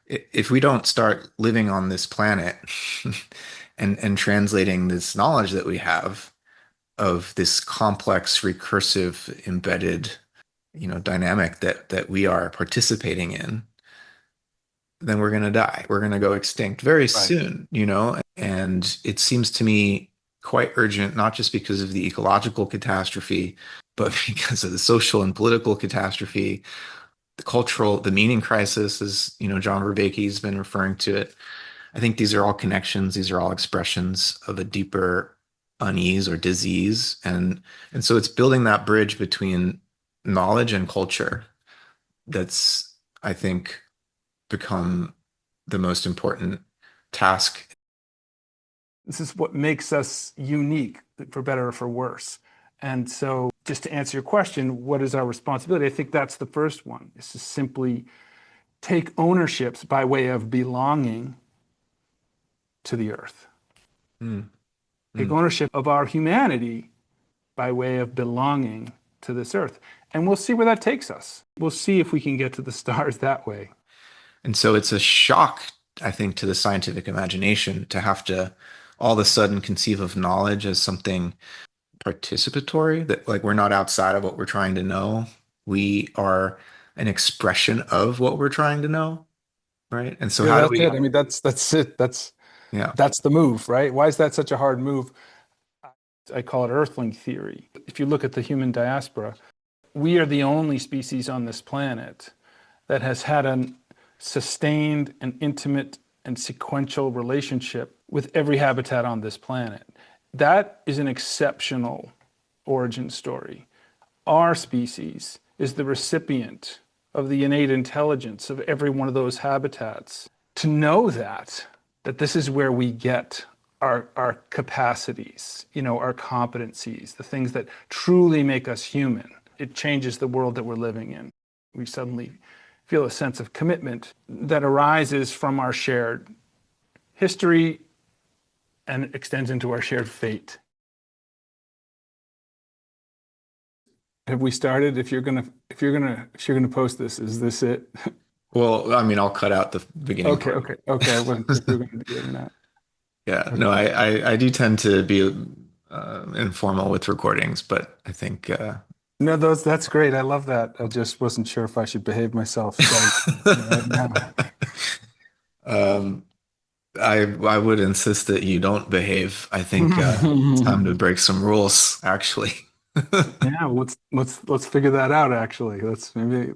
if we don't start living on this planet and translating this knowledge that we have of this complex, recursive, embedded, dynamic that we are participating in, then we're going to die. We're going to go extinct very Right. soon, and it seems to me quite urgent, not just because of the ecological catastrophe, but because of the social and political catastrophe, the cultural, the meaning crisis, as John Vervaeke's been referring to it. I think these are all connections. These are all expressions of a deeper unease or disease, and so it's building that bridge between knowledge and culture that's, I think, become the most important task. This is what makes us unique, for better or for worse. And so, just to answer your question, what is our responsibility? I think that's the first one, is to simply take ownerships by way of belonging to the earth. Mm, Take mm. ownership of our humanity by way of belonging to this earth. And we'll see where that takes us. We'll see if we can get to the stars that way. And so it's a shock, I think, to the scientific imagination to have to all of a sudden conceive of knowledge as something participatory, that like we're not outside of what we're trying to know. We are an expression of what we're trying to know, right? And so Yeah, how do that's we, it. I mean, that's it. yeah. That's the move, right? Why is that such a hard move? I call it earthling theory. If you look at the human diaspora, we are the only species on this planet that has had a sustained and intimate and sequential relationship with every habitat on this planet. That is an exceptional origin story. Our species is the recipient of the innate intelligence of every one of those habitats. To know that this is where we get our capacities, our competencies, the things that truly make us human. It changes the world that we're living in. We suddenly feel a sense of commitment that arises from our shared history and extends into our shared fate. Have we started? If you're gonna post this, is this it? Well, I mean, I'll cut out the beginning Okay, part. okay, okay. I wasn't sure if we were gonna do it or not. Yeah, no, Okay. I do tend to be informal with recordings, but I think No, that's great. I love that. I just wasn't sure if I should behave myself starting right now. um, I would insist that you don't behave. I think it's time to break some rules, actually. Yeah, let's figure that out actually. Let's maybe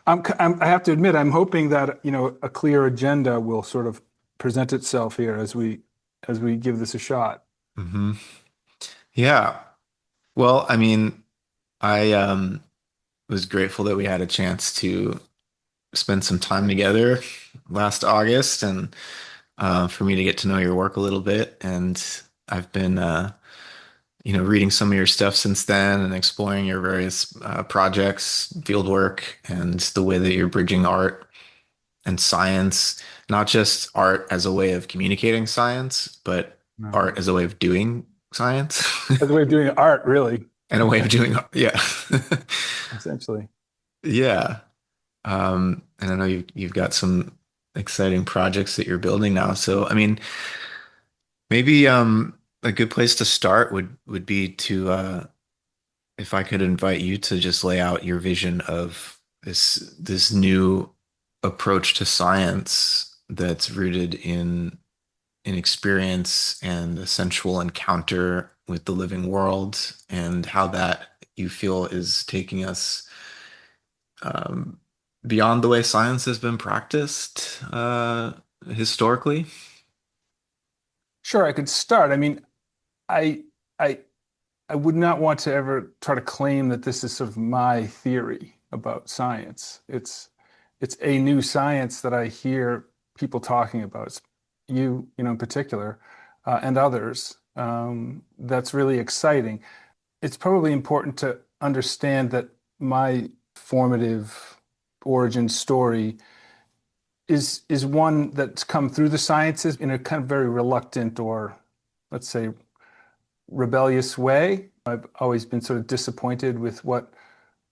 I have to admit I'm hoping that, a clear agenda will sort of present itself here as we give this a shot. Hmm. Yeah. Well, I mean, I was grateful that we had a chance to spend some time together last August and for me to get to know your work a little bit. And I've been reading some of your stuff since then and exploring your various projects, fieldwork, and the way that you're bridging art and science, not just art as a way of communicating science, but art No. as a way of doing science As a way of doing art, really, and a way of doing, yeah. essentially. Yeah. And I know you've got some exciting projects that you're building now. So, I mean, maybe a good place to start would be to if I could invite you to just lay out your vision of this new approach to science that's rooted in experience and a sensual encounter with the living world, and how that you feel is taking us um, beyond the way science has been practiced historically. Sure, I could start. I mean, I I I would not want to ever try to claim that this is sort of my theory about science. It's a new science that I hear people talking about. It's in particular, and others. That's really exciting. It's probably important to understand that my formative origin story is one that's come through the sciences in a kind of very reluctant, or let's say rebellious way. I've always been sort of disappointed with what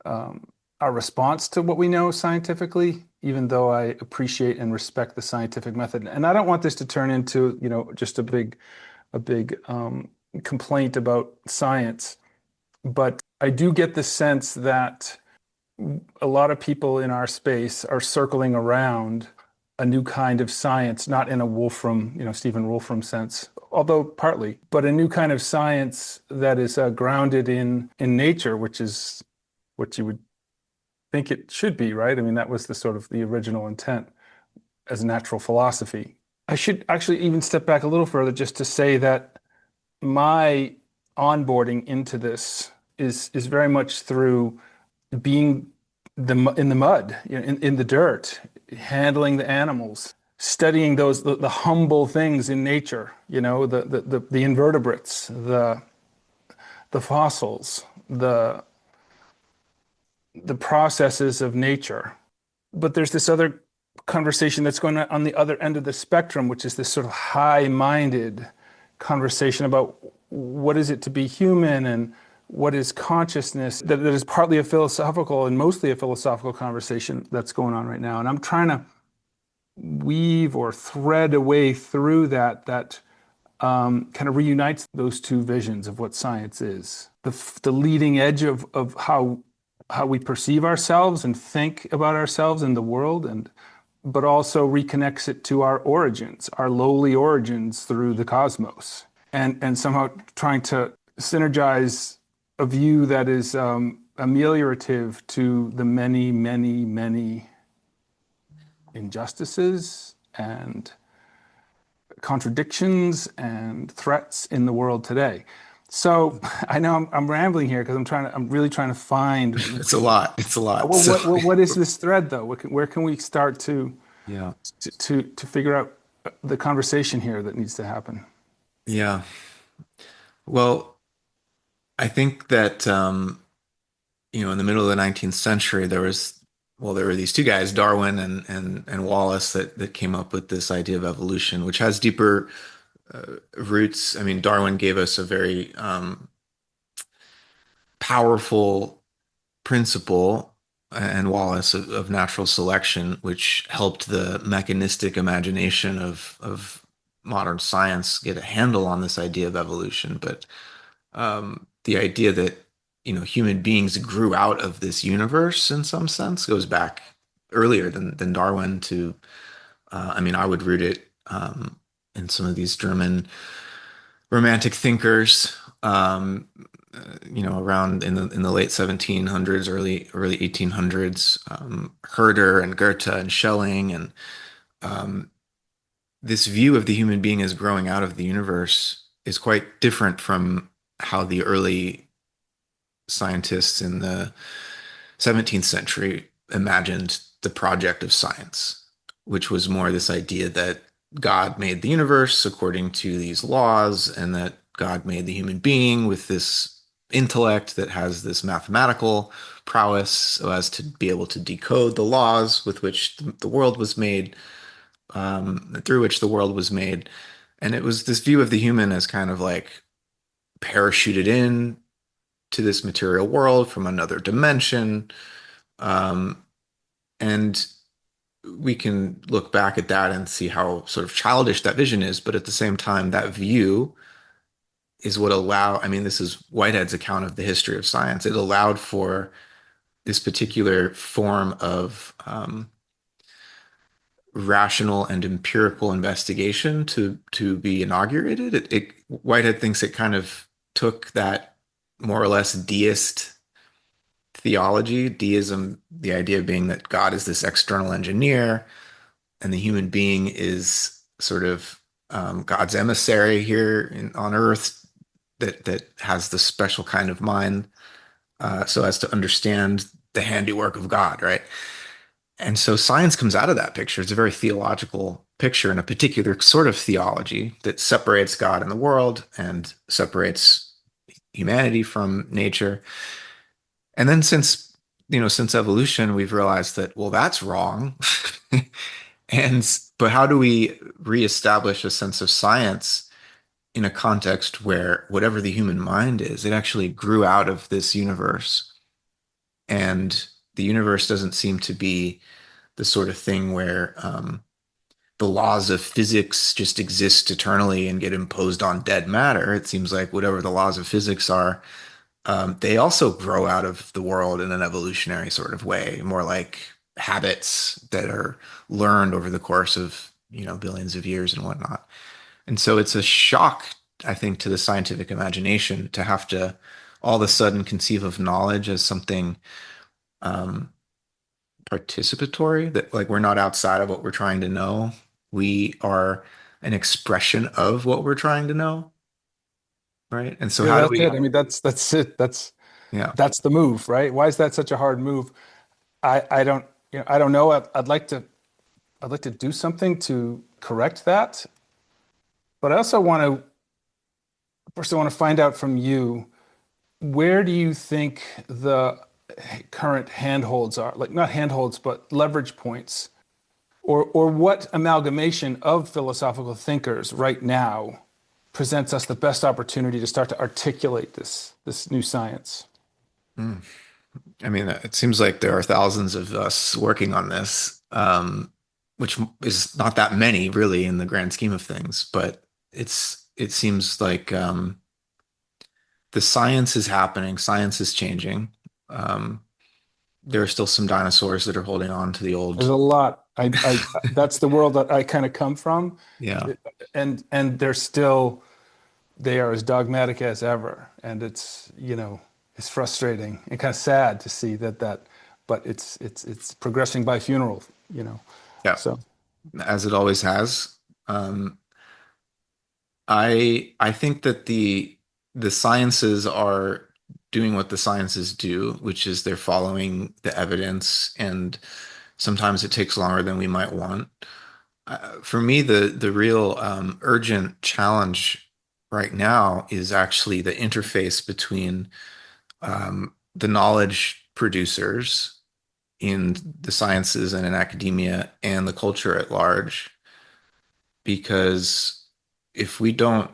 our response to what we know scientifically even though I appreciate and respect the scientific method. And I don't want this to turn into, just a big complaint about science, but I do get the sense that a lot of people in our space are circling around a new kind of science, not in a Wolfram, Stephen Wolfram sense, although partly, but a new kind of science that is grounded in nature, which is what you would think it should be, right? I mean, that was the sort of the original intent as natural philosophy. I should actually even step back a little further just to say that my onboarding into this is very much through being in the mud, in the dirt, handling the animals, studying the humble things in nature, the invertebrates, the fossils, the processes of nature. But there's this other conversation that's going on the other end of the spectrum, which is this sort of high-minded conversation about what is it to be human and what is consciousness, that is partly a philosophical and mostly a philosophical conversation that's going on right now. And I'm trying to weave or thread a way through that kind of reunites those two visions of what science is. The leading edge of how we perceive ourselves and think about ourselves and the world, but also reconnects it to our origins, our lowly origins through the cosmos, and somehow trying to synergize a view that is ameliorative to the many, many, many injustices and contradictions and threats in the world today. So I know I'm rambling here because I'm really trying to find It's a lot. It's a lot. So what is this thread though? Where can we start yeah. to figure out the conversation here that needs to happen? Yeah. Well, I think that in the middle of the 19th century, there were these two guys, Darwin and Wallace, that came up with this idea of evolution, which has deeper roots. I mean, Darwin gave us a very powerful principle, and Wallace of natural selection, which helped the mechanistic imagination of modern science get a handle on this idea of evolution. But the idea that human beings grew out of this universe in some sense goes back earlier than Darwin to I mean, I would root it in some of these German romantic thinkers around in the late 1700s, early 1800s, Herder and Goethe and Schelling, and um, this view of the human being as growing out of the universe is quite different from how the early scientists in the 17th century imagined the project of science, which was more this idea that God made the universe according to these laws, and that God made the human being with this intellect that has this mathematical prowess so as to be able to decode the laws with which the world was made, through which the world was made. And it was this view of the human as kind of like parachuted in to this material world from another dimension. Um, and we can look back at that and see how sort of childish that vision is, but at the same time, that view is what I mean, this is Whitehead's account of the history of science. It allowed for this particular form of rational and empirical investigation to be inaugurated. Whitehead thinks it kind of took that more or less deist theology, deism, the idea being that God is this external engineer and the human being is sort of God's emissary here on Earth that has the special kind of mind, so as to understand the handiwork of God, right? And so science comes out of that picture. It's a very theological picture and a particular sort of theology that separates God and the world and separates humanity from nature. And then since evolution, we've realized that, well, that's wrong. But how do we reestablish a sense of science in a context where whatever the human mind is, it actually grew out of this universe, and the universe doesn't seem to be the sort of thing where the laws of physics just exist eternally and get imposed on dead matter. It seems like whatever the laws of physics are, they also grow out of the world in an evolutionary sort of way, more like habits that are learned over the course of, billions of years and whatnot. And so it's a shock, I think, to the scientific imagination to have to all of a sudden conceive of knowledge as something um, participatory, that like we're not outside of what we're trying to know. We are an expression of what we're trying to know, right? And so Yeah, how do that's we, it. I mean, that's it. yeah. That's the move, right? Why is that such a hard move? I don't, I don't know. I'd like to do something to correct that, but I also want to first I want to find out from you, where do you think the current handholds are? Like not handholds, but leverage points, or what amalgamation of philosophical thinkers right now presents us the best opportunity to start to articulate this new science? Mm. I mean, it seems like there are thousands of us working on this, which is not that many really in the grand scheme of things, but it seems like the science is happening, science is changing. Um, there are still some dinosaurs that are holding on to the There's old, a lot. That's the world that I kind of come from, yeah, and they are as dogmatic as ever, and it's it's frustrating and kind of sad to see but it's progressing by funeral, yeah, so as it always has. Um, I think that the sciences are doing what the sciences do, which is they're following the evidence, and sometimes it takes longer than we might want. For me, the real urgent challenge right now is actually the interface between the knowledge producers in the sciences and in academia and the culture at large. Because if we don't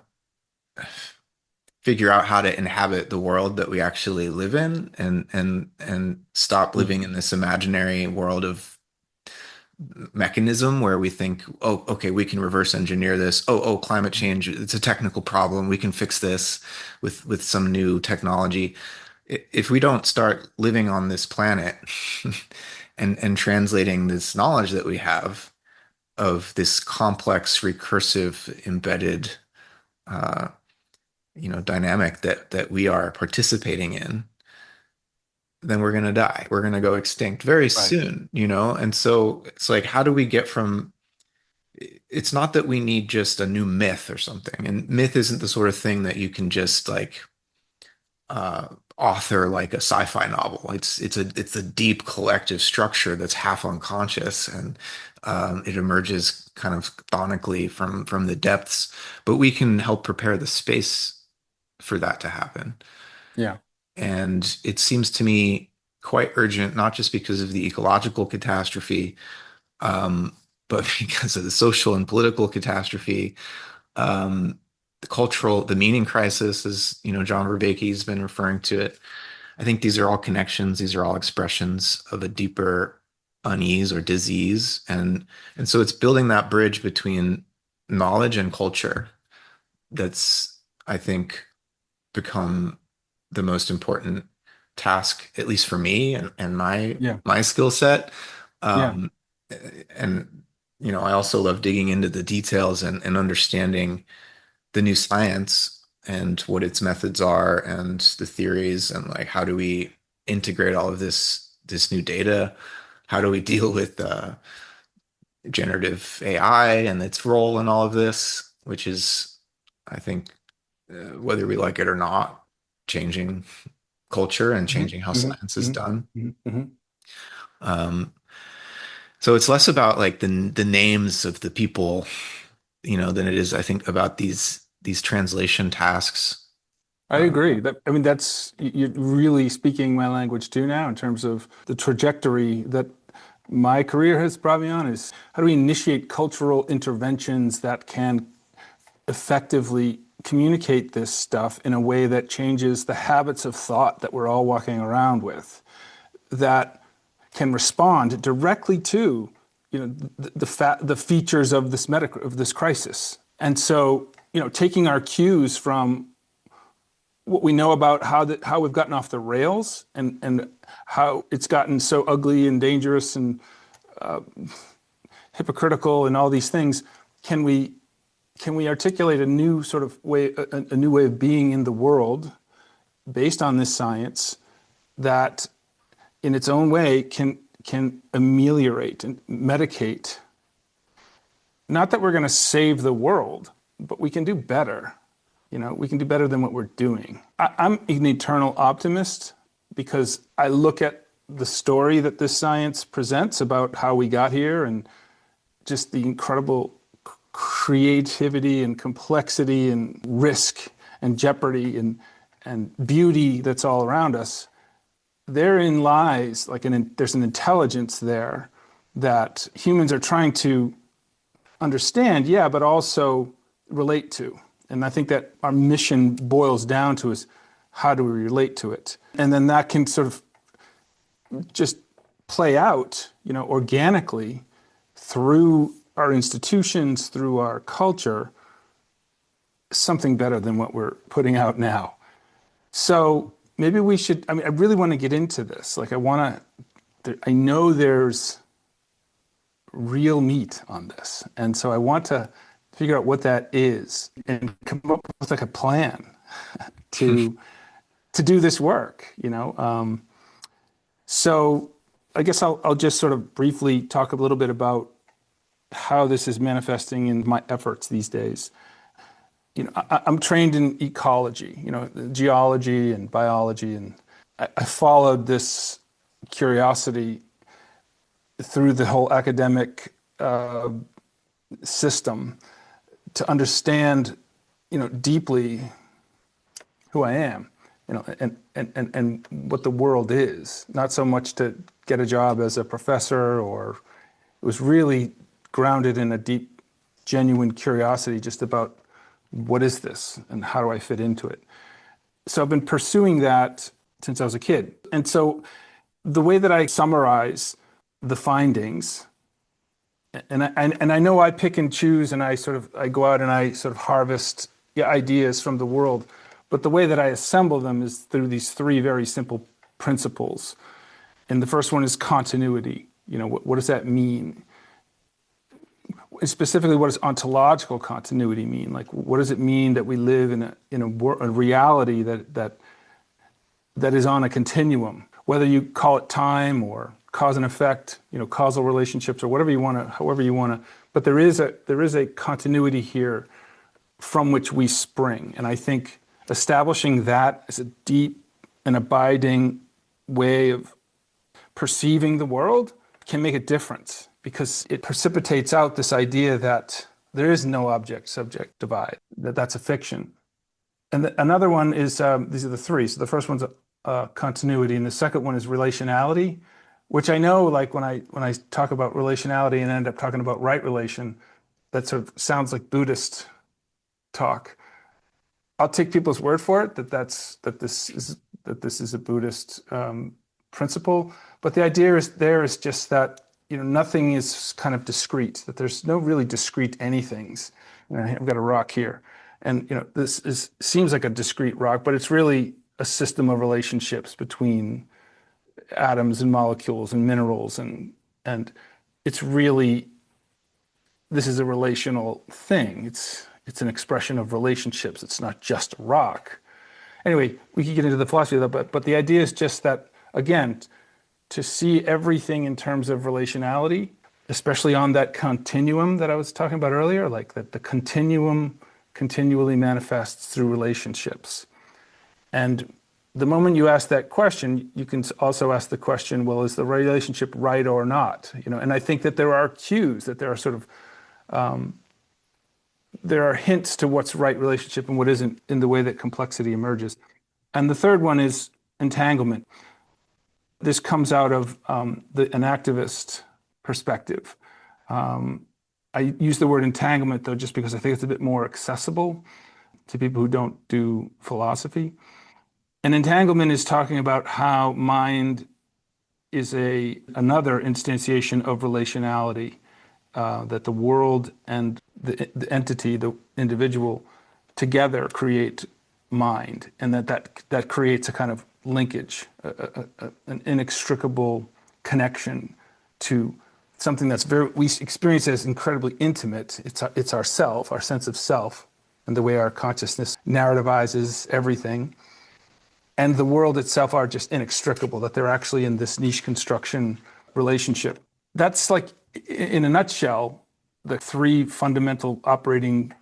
figure out how to inhabit the world that we actually live in and stop living in this imaginary world of mechanism where we think, oh, okay, we can reverse engineer this. Oh, climate change, it's a technical problem. We can fix this with some new technology. If we don't start living on this planet and translating this knowledge that we have of this complex, recursive, embedded, uh, dynamic that we are participating in, then we're going to die. We're going to go extinct very right. soon, And so it's like, how do we get from, it's not that we need just a new myth or something. And myth isn't the sort of thing that you can just like uh, author like a sci-fi novel. It's a deep collective structure that's half unconscious, and it emerges kind of chronically from the depths. But we can help prepare the space for that to happen. Yeah. And it seems to me quite urgent, not just because of the ecological catastrophe, but because of the social and political catastrophe, the cultural, the meaning crisis, as John Vervaeke's been referring to it. I think these are all connections. These are all expressions of a deeper unease or disease, and so it's building that bridge between knowledge and culture that's, I think, become the most important task, at least for me and my Yeah. my skill set. Yeah. Um, and I also love digging into the details and understanding the new science and what its methods are and the theories and like how do we integrate all of this new data? How do we deal with generative AI and its role in all of this, which is, I think, whether we like it or not, changing culture and Hmm. changing how Hmm. science is Hmm. done. Hmm. Um, so it's less about like the names of the people, than it is, I think, about these translation tasks. I agree. I mean, you're really speaking my language too now in terms of the trajectory that my career has brought me on is how do we initiate cultural interventions that can effectively communicate this stuff in a way that changes the habits of thought that we're all walking around with, that can respond directly to, the features of this crisis. And so, taking our cues from what we know about how we've gotten off the rails, and how it's gotten so ugly and dangerous and hypocritical and all these things, can we articulate a new sort of way, a new way of being in the world based on this science that in its own way can ameliorate and medicate. Not that we're going to save the world, but we can do better. We can do better than what we're doing. I'm an eternal optimist because I look at the story that this science presents about how we got here, and just the incredible creativity and complexity and risk and jeopardy and beauty that's all around us. Therein lies there's an intelligence there that humans are trying to understand, yeah, but also relate to. And I think that our mission boils down to is, how do we relate to it? And then that can sort of just play out, organically through our institutions, through our culture, something better than what we're putting out now. So maybe we should, I really want to get into this. I know there's real meat on this. And so I want to figure out what that is and come up with a plan to do this work, So I guess I'll just sort of briefly talk a little bit about how this is manifesting in my efforts these days. I'm trained in ecology, geology and biology, and I followed this curiosity through the whole academic system to understand, deeply who I am, and what the world is. Not so much to get a job as a professor, or it was really grounded in a deep, genuine curiosity just about what is this and how do I fit into it. So I've been pursuing that since I was a kid. And so the way that I summarize the findings, and I know I pick and choose, and I go out and I sort of harvest ideas from the world, but the way that I assemble them is through these three very simple principles. And the first one is continuity. What does that mean? Specifically, what does ontological continuity mean? What does it mean that we live in a reality that is on a continuum? Whether you call it time or cause and effect, causal relationships, or whatever you want to, however you want to. But there is a continuity here from which we spring, and I think establishing that as a deep and abiding way of perceiving the world can make a difference, because it precipitates out this idea that there is no object-subject divide, that's a fiction. And another one is, these are the three. So the first one's continuity, and the second one is relationality, which I know, when I talk about relationality and end up talking about right relation, that sort of sounds like Buddhist talk. I'll take people's word for it that this is a Buddhist principle, but the idea is just that nothing is kind of discrete, that there's no really discrete anythings. I've got a rock here, and this seems like a discrete rock, but it's really a system of relationships between atoms and molecules and minerals, and it's really, this is a relational thing. It's an expression of relationships. It's not just a rock. Anyway, we could get into the philosophy of that, but the idea is just that, again, to see everything in terms of relationality, especially on that continuum that I was talking about earlier, that the continuum continually manifests through relationships. And the moment you ask that question, you can also ask the question, well, is the relationship right or not? And I think that there are cues, that there are sort of, there are hints to what's right relationship and what isn't in the way that complexity emerges. And the third one is entanglement. This comes out of an activist perspective. I use the word entanglement, though, just because I think it's a bit more accessible to people who don't do philosophy. And entanglement is talking about how mind is another instantiation of relationality, that the world and the entity, the individual, together create mind, and that creates a kind of linkage, an inextricable connection to something that's we experience as incredibly intimate. It's ourself, our sense of self, and the way our consciousness narrativizes everything. And the world itself are just inextricable, that they're actually in this niche construction relationship. That's like, in a nutshell, the three fundamental operating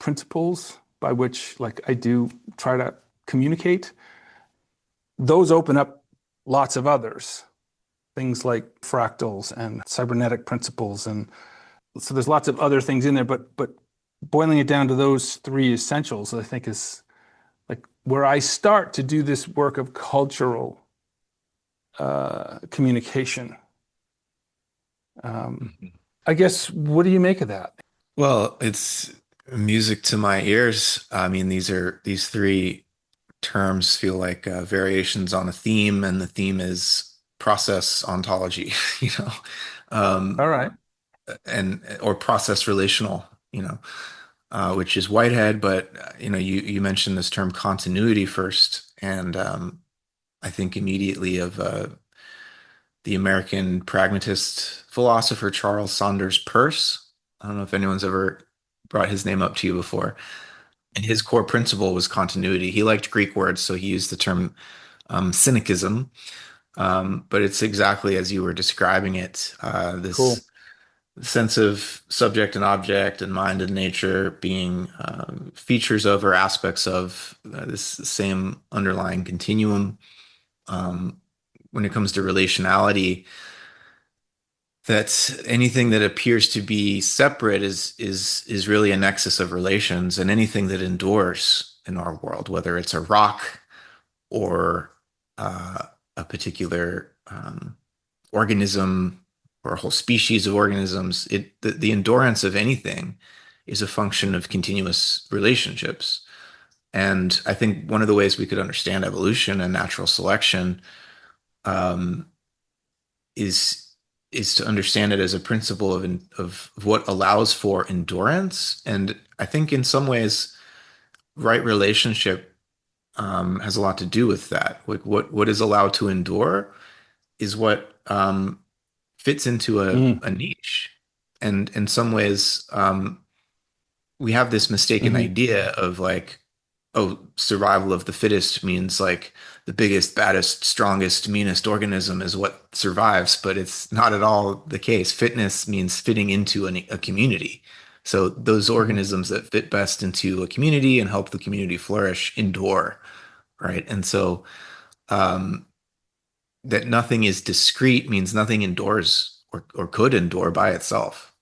principles by which, like, I do try to communicate. Those open up lots of others, things like fractals and cybernetic principles. And so there's lots of other things in there, but boiling it down to those three essentials, I think, is like where I start to do this work of cultural communication. Mhm. I guess, what do you make of that? Well, it's music to my ears. I mean, these three terms feel like variations on a theme, and the theme is process ontology, you know, um, All right. and or process relational, which is Whitehead. But you mentioned this term continuity first, and I think immediately of the American pragmatist philosopher Charles Saunders Peirce. I don't know if anyone's ever brought his name up to you before. And his core principle was continuity. He liked Greek words, so he used the term cynicism. But it's exactly as you were describing it, Cool. this sense of subject and object and mind and nature being features of or aspects of this same underlying continuum. Um, when it comes to relationality, that anything that appears to be separate is really a nexus of relations, and anything that endures in our world, whether it's a rock or a particular organism or a whole species of organisms, the endurance of anything is a function of continuous relationships. And I think one of the ways we could understand evolution and natural selection um, is is to understand it as a principle of what allows for endurance. And I think in some ways, right relationship has a lot to do with that. Like what is allowed to endure is what fits into Mm. a niche. And in some ways, we have this mistaken Hmm. idea of like, oh, survival of the fittest means like the biggest, baddest, strongest, meanest organism is what survives, but it's not at all the case. Fitness means fitting into a community. So those Hmm. organisms that fit best into a community and help the community flourish endure, right? And so um, that nothing is discrete means nothing endures or could endure by itself.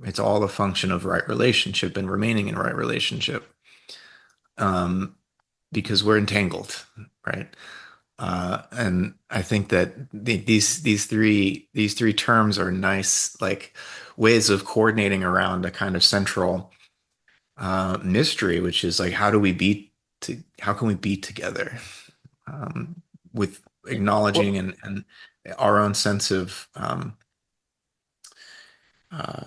It's all a function of right relationship and remaining in right relationship. Um, because we're entangled, right? And I think that these three terms are nice, like ways of coordinating around a kind of central mystery, which is like how can we be together with acknowledging Well, and our own sense of uh,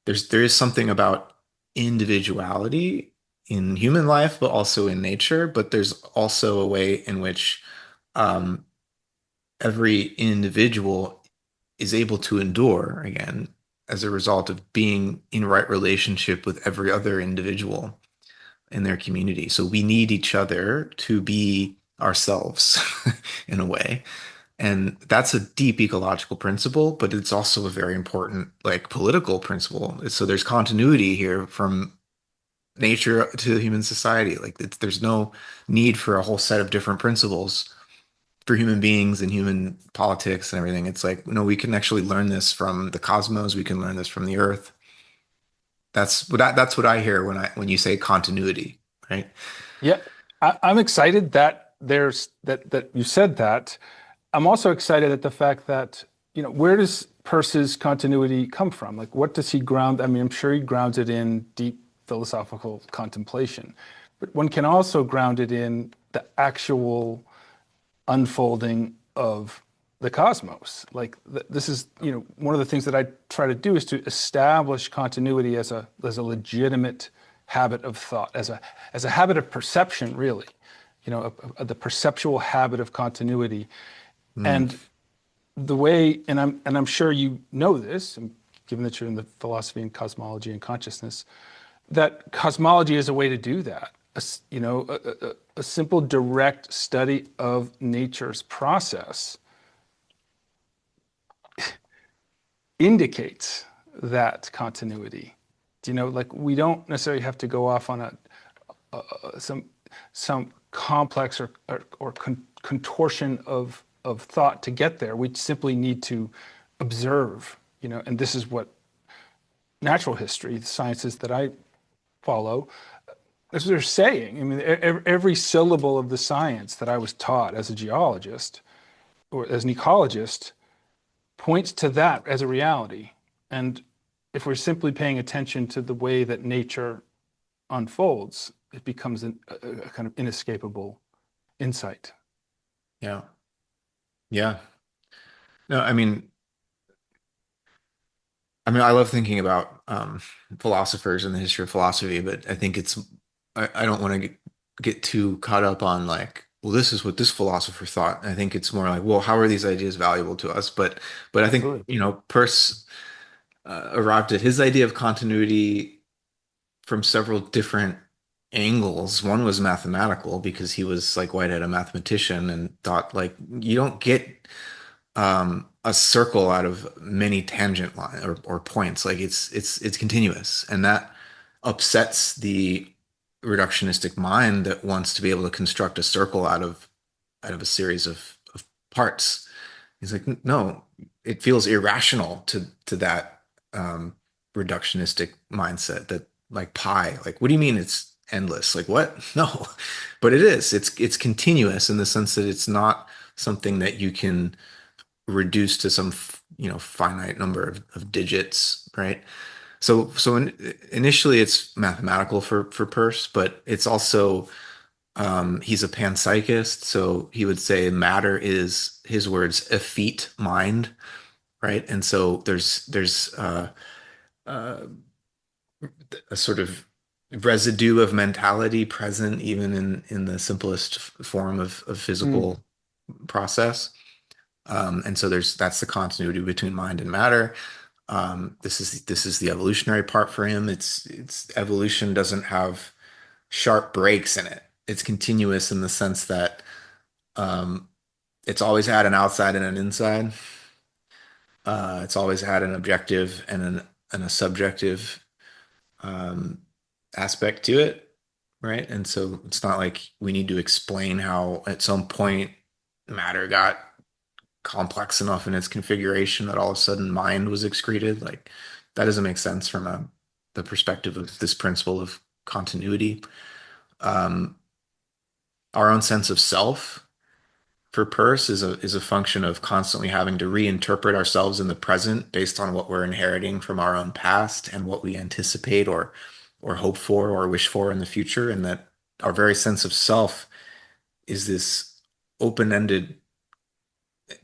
there is something about individuality in human life, but also in nature. But there's also a way in which um, every individual is able to endure again as a result of being in right relationship with every other individual in their community. So we need each other to be ourselves in a way. And that's a deep ecological principle, but it's also a very important like political principle. So there's continuity here from nature to human society. Like there's no need for a whole set of different principles for human beings and human politics and everything. It's like, no, we can actually learn this from the cosmos. We can learn this from the earth. That's what I hear when you say continuity, right? yeah, I'm excited that that you said that. I'm also excited at the fact that, where does Peirce's continuity come from? Like, what does he ground? I mean, I'm sure he grounds it in deep philosophical contemplation, but one can also ground it in the actual unfolding of the cosmos. Like this is, one of the things that I try to do is to establish continuity as a legitimate habit of thought, as a habit of perception, really. The perceptual habit of continuity. Mm, And the way, and I'm sure you know this, given that you're in the philosophy and cosmology and consciousness, that cosmology is a way to do that. A simple direct study of nature's process indicates that continuity. Like we don't necessarily have to go off on some complex or contortion of thought to get there. We simply need to observe, and this is what natural history, the sciences that I follow, as they're saying. I mean, every syllable of the science that I was taught as a geologist or as an ecologist points to that as a reality. And if we're simply paying attention to the way that nature unfolds, it becomes a kind of inescapable insight. yeah. Yeah. No, I mean, I love thinking about philosophers and the history of philosophy, but I think I don't want to get too caught up on like, well, this is what this philosopher thought. I think it's more like, well, how are these ideas valuable to us? But I think, Absolutely. Peirce arrived at his idea of continuity from several different angles. One was mathematical because he was like Whitehead, a mathematician, and thought like you don't get a circle out of many tangent line or points. Like it's continuous, and that upsets the reductionistic mind that wants to be able to construct a circle out of a series of parts. He's like, no, it feels irrational to that reductionistic mindset that like pi, like what do you mean it's endless? Like what? No, but it is. It's continuous in the sense that it's not something that you can reduced to some finite number of digits, right? Initially it's mathematical for Peirce, but it's also he's a panpsychist, so he would say matter is his words effete mind, right? And so there's uh, a sort of residue of mentality present even in the simplest form of Mm. physical process. And so that's the continuity between mind and matter. This is the evolutionary part for him. It's evolution doesn't have sharp breaks in it. It's continuous in the sense that um, it's always had an outside and an inside. It's always had an objective and a subjective um, aspect to it, right? And so it's not like we need to explain how at some point matter got complex enough in its configuration that all of a sudden mind was excreted. Like that doesn't make sense from the perspective of this principle of continuity. Um, our own sense of self for Peirce is a function of constantly having to reinterpret ourselves in the present based on what we're inheriting from our own past and what we anticipate or hope for or wish for in the future, and that our very sense of self is this open-ended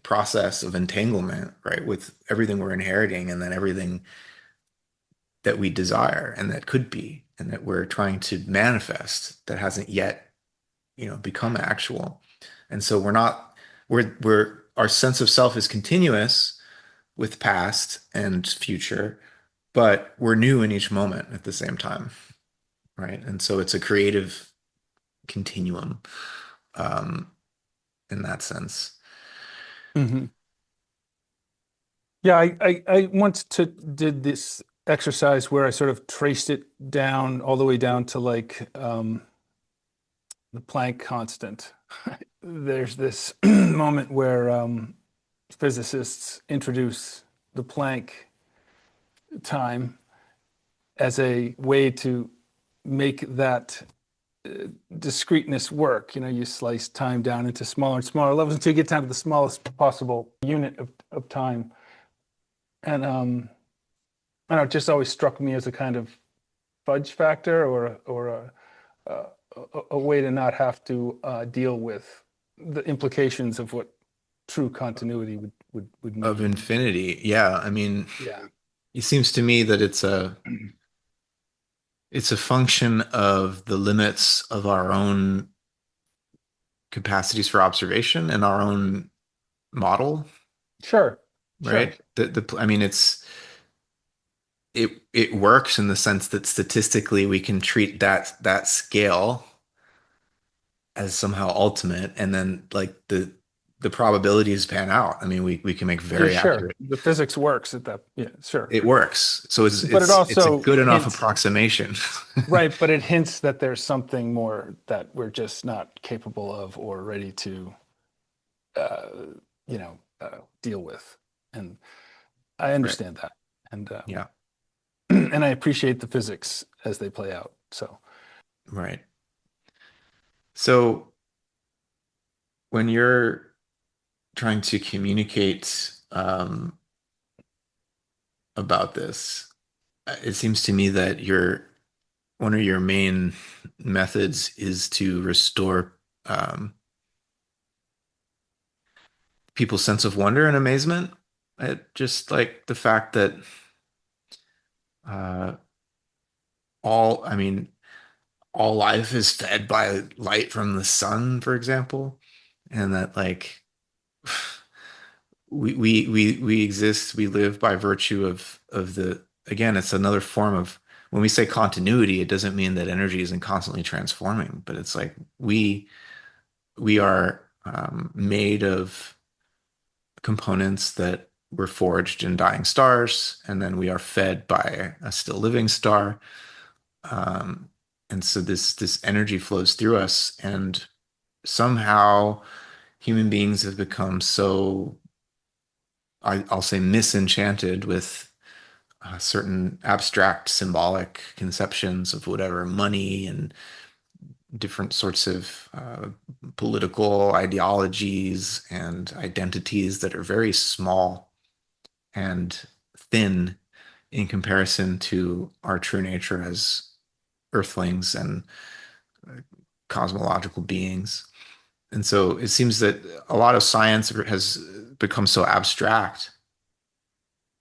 process of entanglement, right, with everything we're inheriting and then everything that we desire and that could be and that we're trying to manifest that hasn't yet, become actual. And so we're our sense of self is continuous with past and future, but we're new in each moment at the same time, right? And so it's a creative continuum um, in that sense. Hmm. Yeah, I once did this exercise where I sort of traced it down all the way down to like the Planck constant. There's this moment where physicists introduce the Planck time as a way to make that discreteness work. You slice time down into smaller and smaller levels until you get down to the smallest possible unit of time. And I don't know, it just always struck me as a kind of fudge factor or a way to not have to deal with the implications of what true continuity would of mean. infinity. Yeah, I mean, Yeah. it seems to me that it's a function of the limits of our own capacities for observation and our own model, Sure. Sure. right? I mean, it works in the sense that statistically we can treat that scale as somehow ultimate, and then like the probabilities pan out. I mean, we can make Yeah, very sure. accurate. The physics works at that. Yeah, sure. It works. So it's But it it's it's a also good enough hints, approximation. right, but it hints that there's something more that we're just not capable of or ready to, uh, deal with. And I Right. understand that. And Yeah. and I appreciate the physics as they play out. So Right. So when you're trying to communicate about this, it seems to me that one of your main methods is to restore um, people's sense of wonder and amazement at just like the fact that uh, I mean, all life is fed by light from the sun, for example, and that like we exist, we live by virtue of the again, it's another form of when we say continuity, it doesn't mean that energy isn't constantly transforming, but it's like we are made of components that were forged in dying stars, and then we are fed by a still living star. Um, and so this energy flows through us, and somehow human beings have become so I'll say misenchanted with certain abstract symbolic conceptions of whatever money and different sorts of political ideologies and identities that are very small and thin in comparison to our true nature as earthlings and cosmological beings. And so it seems that a lot of science has become so abstract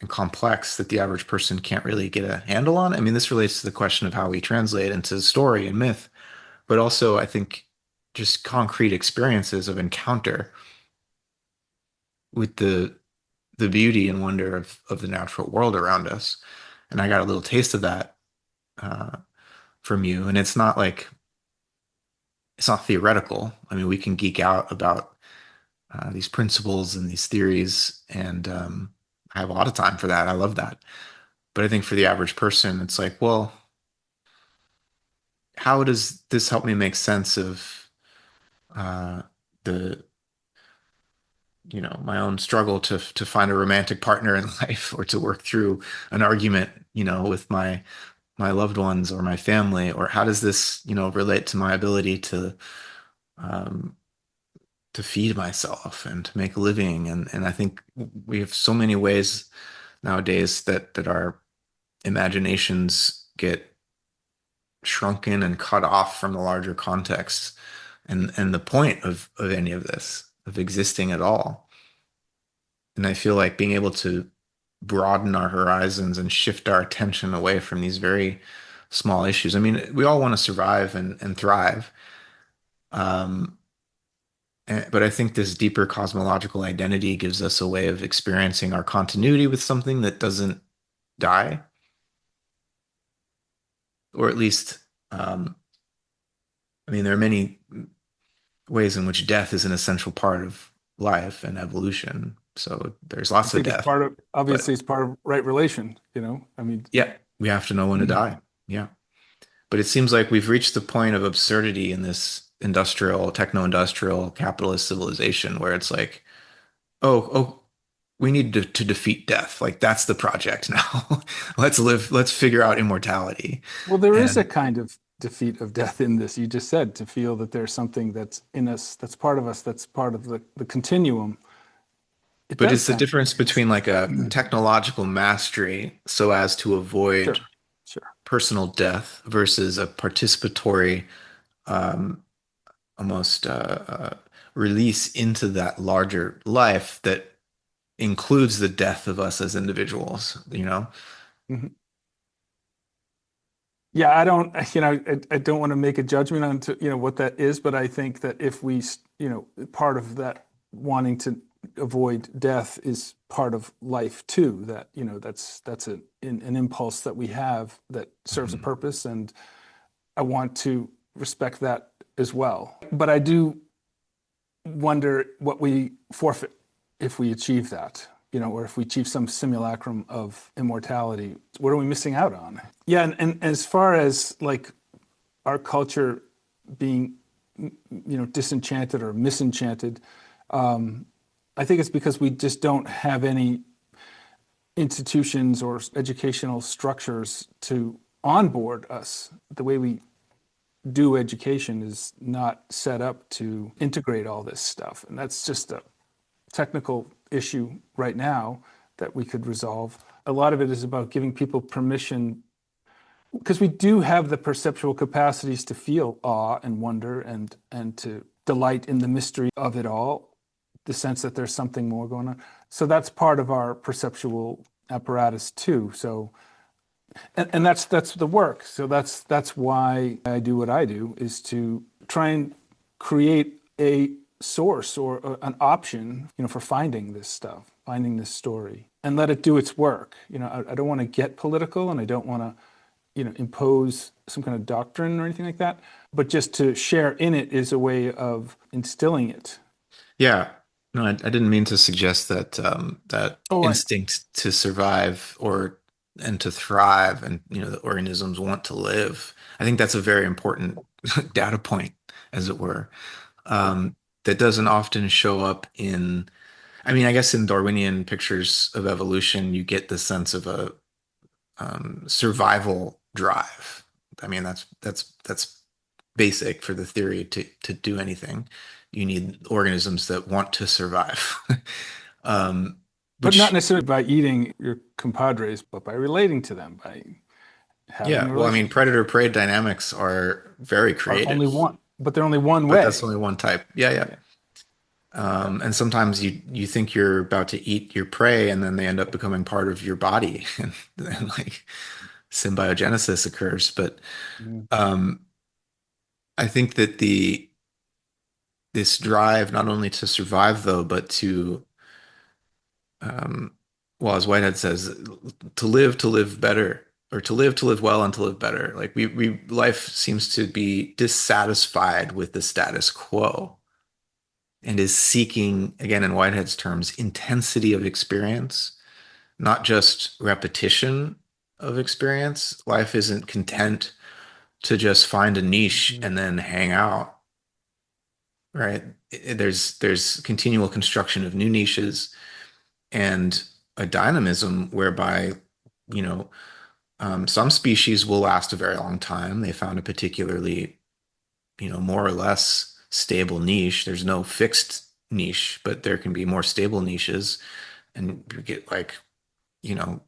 and complex that the average person can't really get a handle on. I mean, this relates to the question of how we translate into story and myth, but also I think just concrete experiences of encounter with the beauty and wonder of the natural world around us. And I got a little taste of that uh, from you. And it's not theoretical. I mean, we can geek out about these principles and these theories, and I have a lot of time for that. I love that. But I think for the average person, it's like, well, how does this help me make sense of uh, the my own struggle to find a romantic partner in life or to work through an argument with my loved ones or my family, or how does this relate to my ability um, to feed myself and to make a living? And I think we have so many ways nowadays that our imaginations get shrunken and cut off from the larger context and the point of any of this, of existing at all. And I feel like being able to broaden our horizons and shift our attention away from these very small issues. I mean, we all want to survive and thrive. Um, but I think this deeper cosmological identity gives us a way of experiencing our continuity with something that doesn't die, or at least, um, I mean, there are many ways in which death is an essential part of life and evolution. So there's I lots of think it's death, part of, but obviously it's part of right relation, I mean, yeah, we have to know when to die. Yeah. But it seems like we've reached the point of absurdity in this industrial, techno-industrial, capitalist civilization where it's like, oh, we need to defeat death. Like that's the project now. Let's figure out immortality. well, there is a And kind of defeat of death in this. You just said to feel that there's something that's in us, that's part of us, that's part of the continuum. It but does it's the sound difference like between like a technological mastery so as to avoid sure, sure. personal death versus a participatory, um, almost release into that larger life that includes the death of us as individuals, you know? Mhm. Yeah, I don't, I don't want to make a judgment on what that is, but I think that if part of that wanting to avoid death is part of life too, that, that's an impulse that we have that serves a Mhm. purpose, and I want to respect that as well. But I do wonder what we forfeit if we achieve that, or if we achieve some simulacrum of immortality. What are we missing out on? Yeah, and as far as like our culture being, disenchanted or misenchanted, I think it's because we just don't have any institutions or educational structures to onboard us. The way we do education is not set up to integrate all this stuff. And that's just a technical issue right now that we could resolve. A lot of it is about giving people permission, because we do have the perceptual capacities to feel awe and wonder and to delight in the mystery of it all, the sense that there's something more going on. So that's part of our perceptual apparatus too. So and that's the work. So that's why I do what I do, is to try and create a source or an option, for finding this stuff, finding this story, and let it do its work. I don't want to get political, and I don't want to, impose some kind of doctrine or anything like that. But just to share in it is a way of instilling it. Yeah. No, I didn't mean to suggest that that Oh, I instinct to survive or and to thrive and the organisms want to live. I think that's a very important data point, as it were, that doesn't often show up in, I mean, I guess in Darwinian pictures of evolution, you get the sense of a survival drive. I mean, that's basic for the theory to do anything. You need organisms that want to survive. Um, but not which, necessarily by eating your compadres, but by relating to them, by having yeah, a well, I mean, relationship. predator-prey dynamics are very Are only creative, one, but they're only one but that's way. only one type. Yeah, yeah. Yeah. And sometimes you think you're about to eat your prey, and then they end up becoming part of your body, and then like symbiogenesis occurs. But Mm. um, I think that the this drive not only to survive though, but to well, as Whitehead says, to live better, or to live well and to live better. Like we life seems to be dissatisfied with the status quo and is seeking, again, in Whitehead's terms, intensity of experience, not just repetition of experience. Life isn't content to just find a niche Mhm. and then hang out, right? There's continual construction of new niches and a dynamism whereby, you know, some species will last a very long time. They found a particularly, more or less stable niche. There's no fixed niche, but there can be more stable niches, and you get like, you know,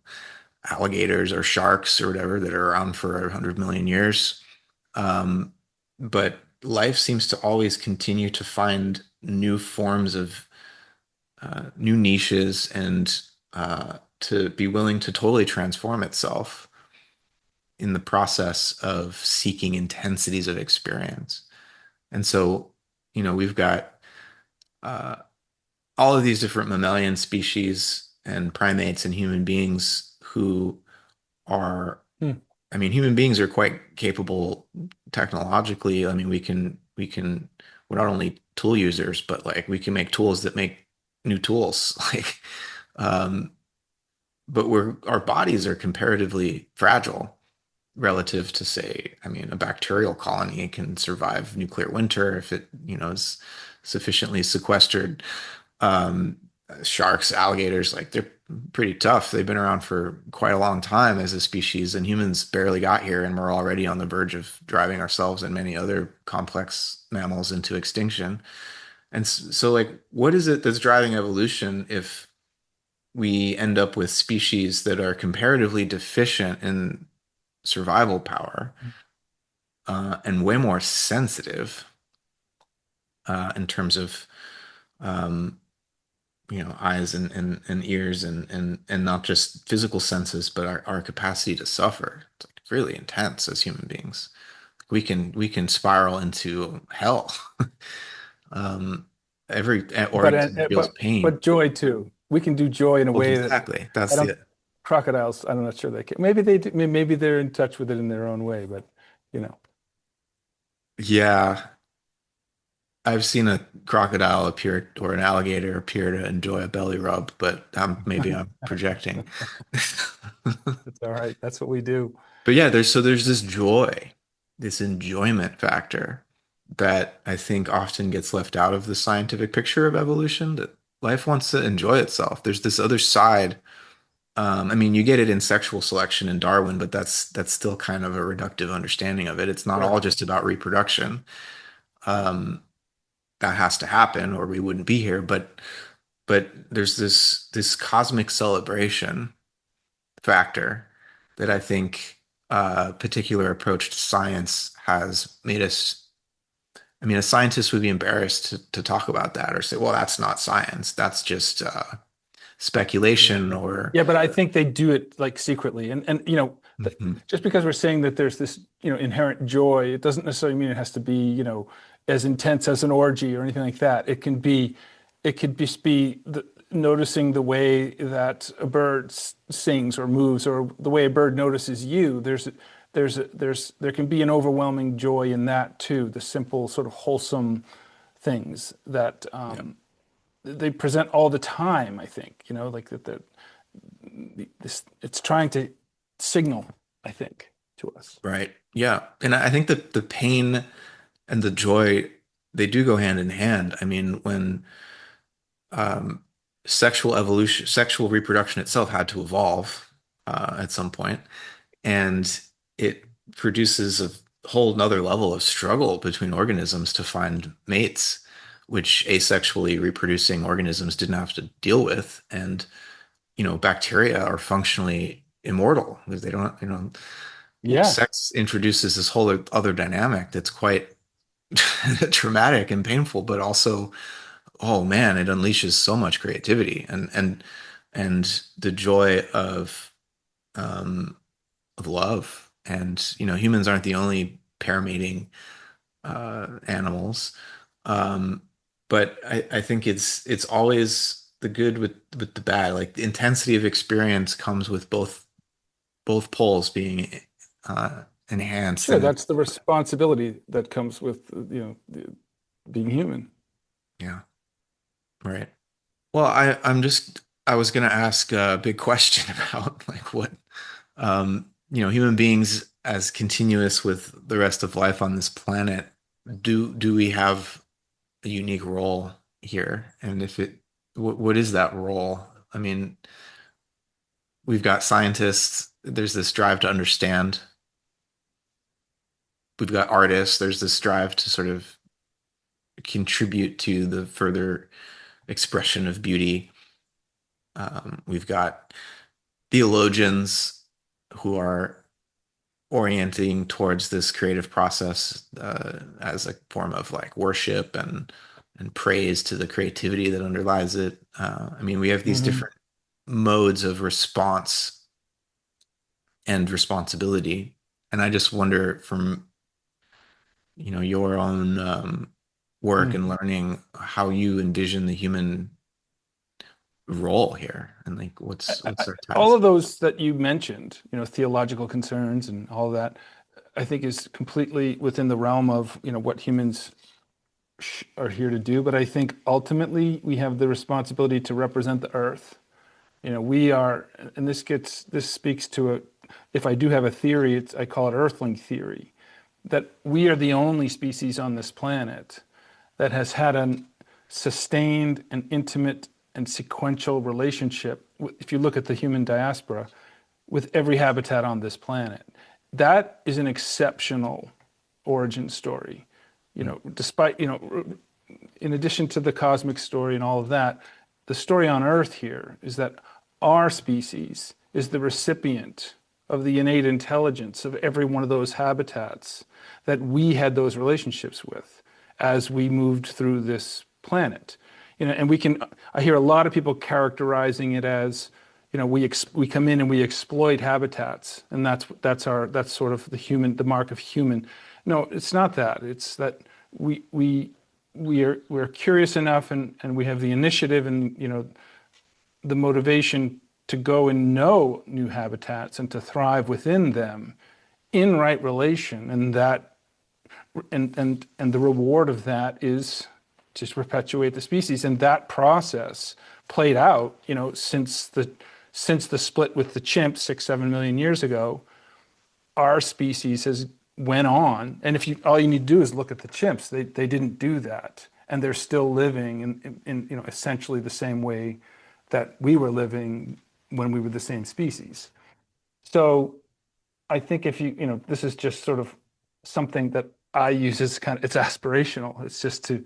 alligators or sharks or whatever that are around for 100 million years. Um, but life seems to always continue to find new forms of new niches and to be willing to totally transform itself in the process of seeking intensities of experience. And so, we've got uh, all of these different mammalian species and primates and human beings who are, Hmm. I mean, human beings are quite capable technologically. I mean, we're not only tool users, but like we can make tools that make new tools. Like, um, but our bodies are comparatively fragile relative to, say, I mean, a bacterial colony can survive nuclear winter if it, is sufficiently sequestered. Um, Sharks, alligators, like they're pretty tough. They've been around for quite a long time as a species, and humans barely got here, and we're already on the verge of driving ourselves and many other complex mammals into extinction. And so, like, what is it that's driving evolution if we end up with species that are comparatively deficient in survival power and way more sensitive? in terms of um, eyes and ears and not just physical senses, but our capacity to suffer. It's like really intense as human beings. We can spiral into hell. Um, every or But feels pain. but joy too. We can do joy in a Well, way that exactly. I That's don't. the Crocodiles, I'm not sure they can. Maybe they do, maybe they're in touch with it in their own way, but you know. yeah. I've seen a crocodile appear or an alligator appear to enjoy a belly rub, but maybe I'm projecting. It's all right. That's what we do. But yeah, there's this joy, this enjoyment factor that I think often gets left out of the scientific picture of evolution, that life wants to enjoy itself. There's this other side. I mean, you get it in sexual selection in Darwin, but that's still kind of a reductive understanding of it. It's not all Right. just about reproduction. Um, that has to happen, or we wouldn't be here. But there's this cosmic celebration factor that I think a particular approach to science has made us. I mean, a scientist would be embarrassed to talk about that or say, well, that's not science. That's just Yeah. speculation or Yeah, but I think they do it like secretly. And Mhm. just because we're saying that there's this, inherent joy, it doesn't necessarily mean it has to be, as intense as an orgy or anything like that. It could just be noticing the way that a bird sings or moves, or the way a bird notices you. There can be an overwhelming joy in that too. The simple sort of wholesome things that Yeah, they present all the time. I think, like this, it's trying to signal, I think, to us. right. Yeah. And I think that the pain and the joy, they do go hand in hand. I mean, when um, sexual reproduction itself had to evolve at some point, and it produces a whole nother level of struggle between organisms to find mates, which asexually reproducing organisms didn't have to deal with. And, bacteria are functionally immortal because they don't, Yeah. sex introduces this whole other dynamic that's quite traumatic and painful, but also, oh man, it unleashes so much creativity and the joy um, of love. And humans aren't the only pair-mating animals. Um, but I think it's always the good with the bad. Like the intensity of experience comes with both poles being enhanced Sure, and that's the responsibility that comes with, being human. yeah, right. Well, I was gonna ask a big question about like what human beings as continuous with the rest of life on this planet, do we have a unique role here? And if it what is that role? I mean, we've got scientists, there's this drive to understand. We've got artists, there's this drive to sort of contribute to the further expression of beauty. We've got theologians who are orienting towards this creative process as a form of like worship and praise to the creativity that underlies it. I mean, we have these Hmm. different modes of response and responsibility, and I just wonder from your own work and Hmm. learning how you envision the human role here, and like what's our All task? of those that you mentioned, theological concerns and all that, I think is completely within the realm of, what humans are here to do. But I think ultimately we have the responsibility to represent the earth. We are, and this speaks to if I do have a theory, I call it earthling theory, that we are the only species on this planet that has had a sustained and intimate and sequential relationship, if you look at the human diaspora, with every habitat on this planet. That is an exceptional origin story. Despite, in addition to the cosmic story and all of that, the story on Earth here is that our species is the recipient of the innate intelligence of every one of those habitats that we had those relationships with. as we moved through this planet. And I hear a lot of people characterizing it as, we come in and we exploit habitats, and that's sort of the mark of human. No, it's not that. It's that we're curious enough, and we have the initiative and the motivation to go and know new habitats and to thrive within them in right relation, and the reward of that is just perpetuate the species. And that process played out, since the split with the chimps 6, 7 million years ago. Our species has went on, and if you all you need to do is look at the chimps, they didn't do that, and they're still living in essentially the same way that we were living when we were the same species. So I think if this is just sort of something that I use as it's aspirational. It's just to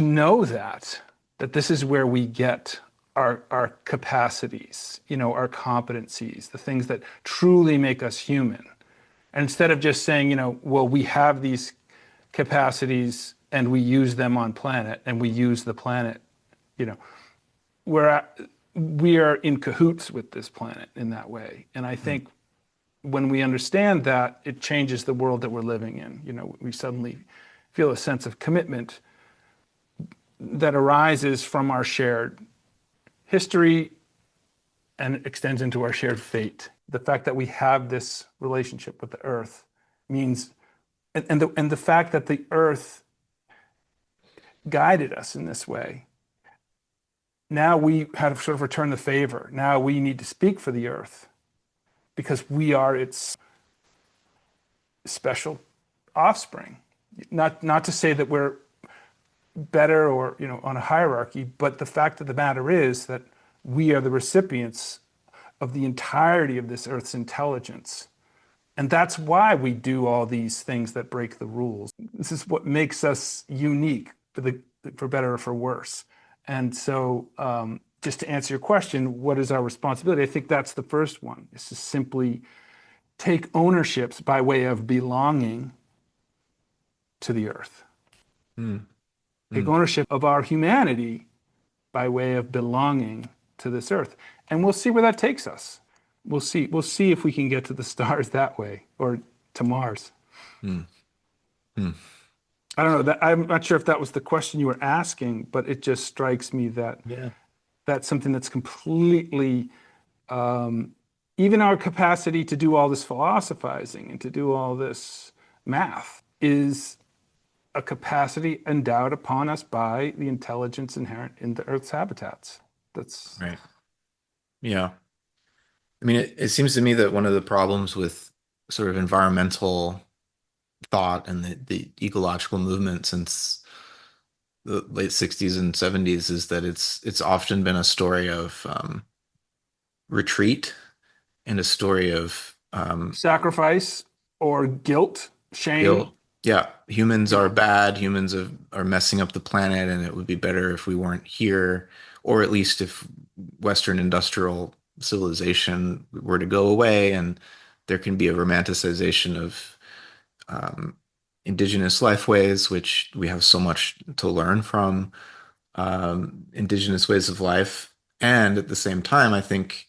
know that this is where we get our capacities, our competencies, the things that truly make us human. And instead of just saying, well, we have these capacities and we use them on planet and we use the planet, we are in cahoots with this planet in that way. And I think when we understand that, it changes the world that we're living in. We suddenly feel a sense of commitment that arises from our shared history and extends into our shared fate. The fact that we have this relationship with the earth means, and the fact that the earth guided us in this way. Now we have sort of returned the favor. Now we need to speak for the earth because we are its special offspring. Not to say that we're better or on a hierarchy, but the fact of the matter is that we are the recipients of the entirety of this earth's intelligence. And that's why we do all these things that break the rules. This is what makes us unique, for better or for worse. And so just to answer your question, what is our responsibility? I think that's the first one, is to simply take ownerships by way of belonging to the earth. Mm. Take ownership of our humanity by way of belonging to this earth. And we'll see where that takes us. We'll see. We'll see if we can get to the stars that way or to Mars. Mm. Mm. I don't know. I'm not sure if that was the question you were asking, but it just strikes me that Yeah. that's something that's completely, even our capacity to do all this philosophizing and to do all this math is a capacity endowed upon us by the intelligence inherent in the Earth's habitats. That's Right. Yeah. I mean, it seems to me that one of the problems with sort of environmental thought and the ecological movement since the late 60s and 70s is that it's often been a story of retreat and a story of sacrifice or guilt, shame. guilt. Yeah, humans Yeah. are bad. Are messing up the planet, and it would be better if we weren't here, or at least if Western industrial civilization were to go away, and there can be a romanticization of indigenous lifeways, which we have so much to learn from, indigenous ways of life. And at the same time, I think,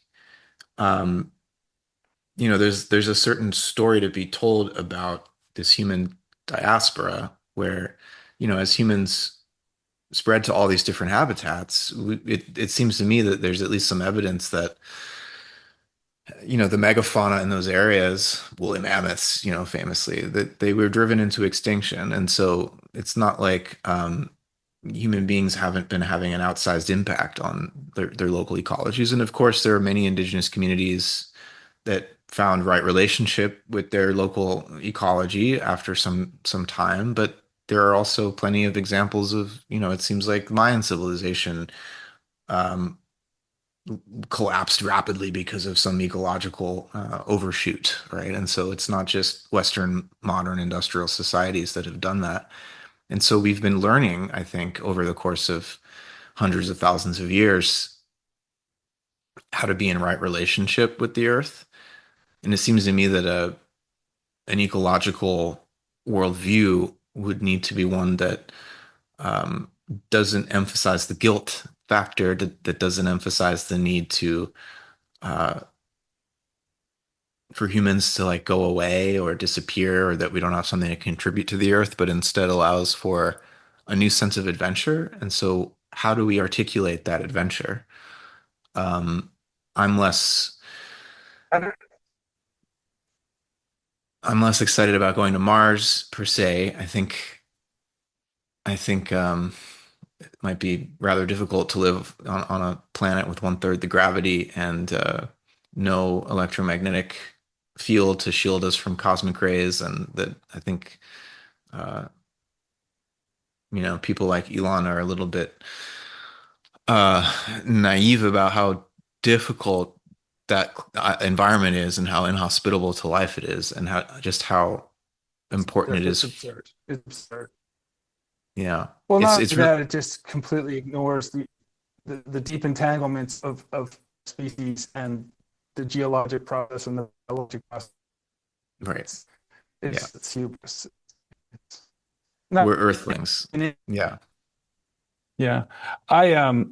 um, there's a certain story to be told about this human diaspora where, as humans spread to all these different habitats, it seems to me that there's at least some evidence that, the megafauna in those areas, woolly mammoths, famously, that they were driven into extinction. And so it's not like human beings haven't been having an outsized impact on their local ecologies. And of course, there are many indigenous communities that found right relationship with their local ecology after some time, but there are also plenty of examples of, it seems like Mayan civilization um, collapsed rapidly because of some ecological overshoot, right? And so it's not just Western modern industrial societies that have done that. And so we've been learning, I think, over the course of hundreds of thousands of years, how to be in right relationship with the earth. And it seems to me that an ecological worldview would need to be one that um, doesn't emphasize the guilt factor, that doesn't emphasize the need to uh, for humans to like go away or disappear, or that we don't have something to contribute to the earth, but instead allows for a new sense of adventure. And so, how do we articulate that adventure? Um, I'm less I don't- I'm less excited about going to Mars per se. I think it might be rather difficult to live on a planet with one third the gravity and no electromagnetic field to shield us from cosmic rays, and that I think uh, people like Elon are a little bit naive about how difficult that environment is and how inhospitable to life it is, and how important it it's is. absurd. It's absurd. Yeah, Well, it's not it's only really that, it just completely ignores the deep entanglements of species and the geologic process and the biologic process. right. It's, Yeah, it's hubris. It's not, we're Earthlings. Yeah. yeah. I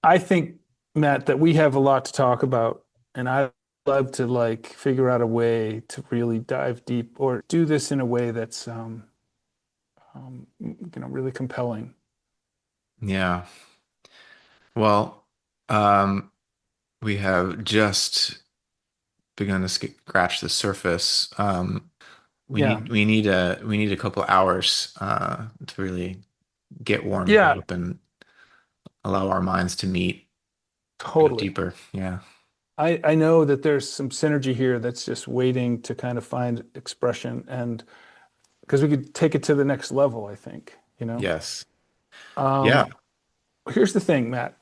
I think, Matt, that we have a lot to talk about, and I'd love to like figure out a way to really dive deep or do this in a way that's really compelling. Yeah. Well, um, we have just begun to scratch the surface. Yeah. We need a couple hours to really get warmed Yeah, up and allow our minds to meet, go totally. deeper. Yeah. I know that there's some synergy here that's just waiting to kind of find expression, and because we could take it to the next level, I think, you know. Yes. Yeah. Um, Here's the thing, Matt.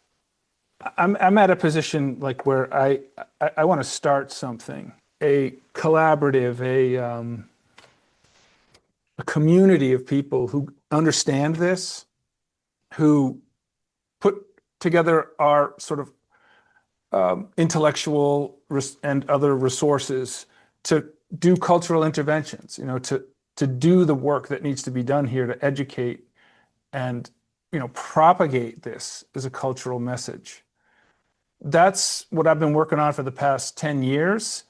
I'm at a position like where I want to start something, a collaborative, a community of people who understand this, who put together our sort of intellectual and other resources to do cultural interventions, to do the work that needs to be done here to educate and, propagate this as a cultural message. That's what I've been working on for the past 10 years.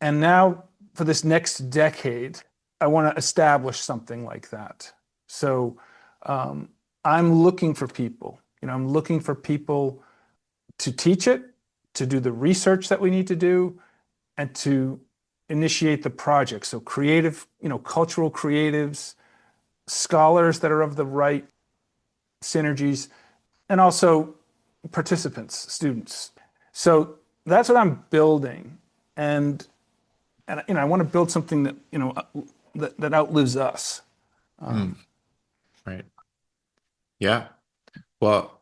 And now for this next decade, I want to establish something like that. So um, I'm looking for people, I'm looking for people to teach it, to do the research that we need to do, and to initiate the project. So creative, cultural creatives, scholars that are of the right synergies, and also participants, students. So that's what I'm building. And I want to build something that, that outlives us. Mm, right. Yeah. Well,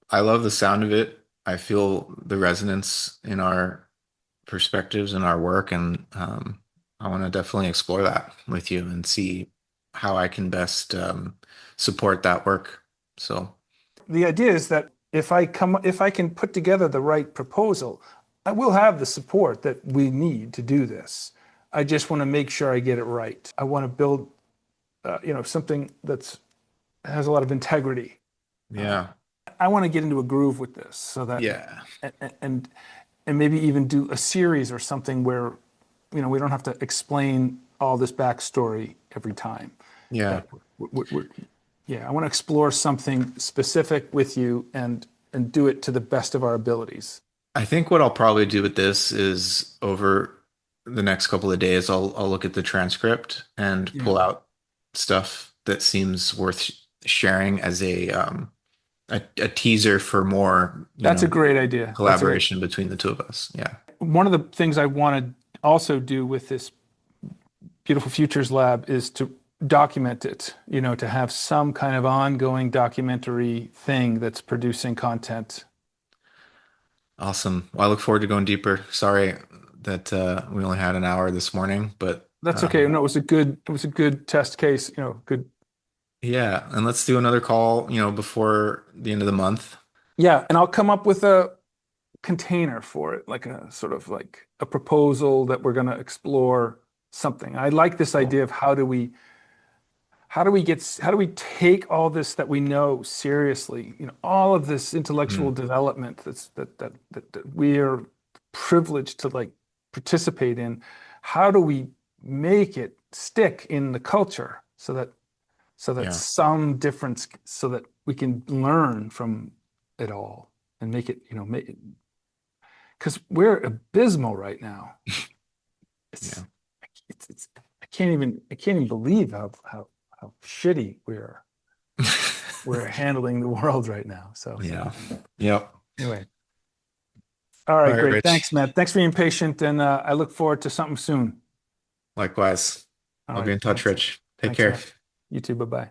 I love the sound of it. I feel the resonance in our perspectives and our work, and I want to definitely explore that with you and see how I can best support that work. So, The idea is that if I can put together the right proposal, I will have the support that we need to do this. I just want to make sure I get it right. I want to build, something that's has a lot of integrity. yeah, I want to get into a groove with this so that, yeah, and and maybe even do a series or something where, we don't have to explain all this backstory every time. yeah. That yeah, I want to explore something specific with you and do it to the best of our abilities. I think what I'll probably do with this is over the next couple of days, I'll look at the transcript and Yeah. pull out stuff that seems worth sharing as a teaser for more, That's a great idea. That's a great. collaboration between the two of us. Yeah. One of the things I want to also do with this Beautiful Futures Lab is to document it, to have some kind of ongoing documentary thing that's producing content. Awesome. Well, I look forward to going deeper. Sorry that we only had an hour this morning, but That's okay. No, it was a good test case, good. yeah, and let's do another call, before the end of the month. Yeah, and I'll come up with a container for it, like a sort of like a proposal that we're going to explore something. I like this Cool. idea of how do we take all this that we know seriously? All of this intellectual Mm. development that we are privileged to like participate in. How do we make it stick in the culture so that Yeah. some difference, so that we can learn from it all and make it, make it, because we're abysmal right now. Yeah. It's, it's I can't even believe how shitty we're handling the world right now. So Yeah. Yep. anyway, all All right, right, great. Rich. Thanks, Matt. Thanks for being patient, and I look forward to something soon. Likewise. All I'll be right, in touch, thanks. Rich. Take Thanks, care. Matt. You too. Bye bye.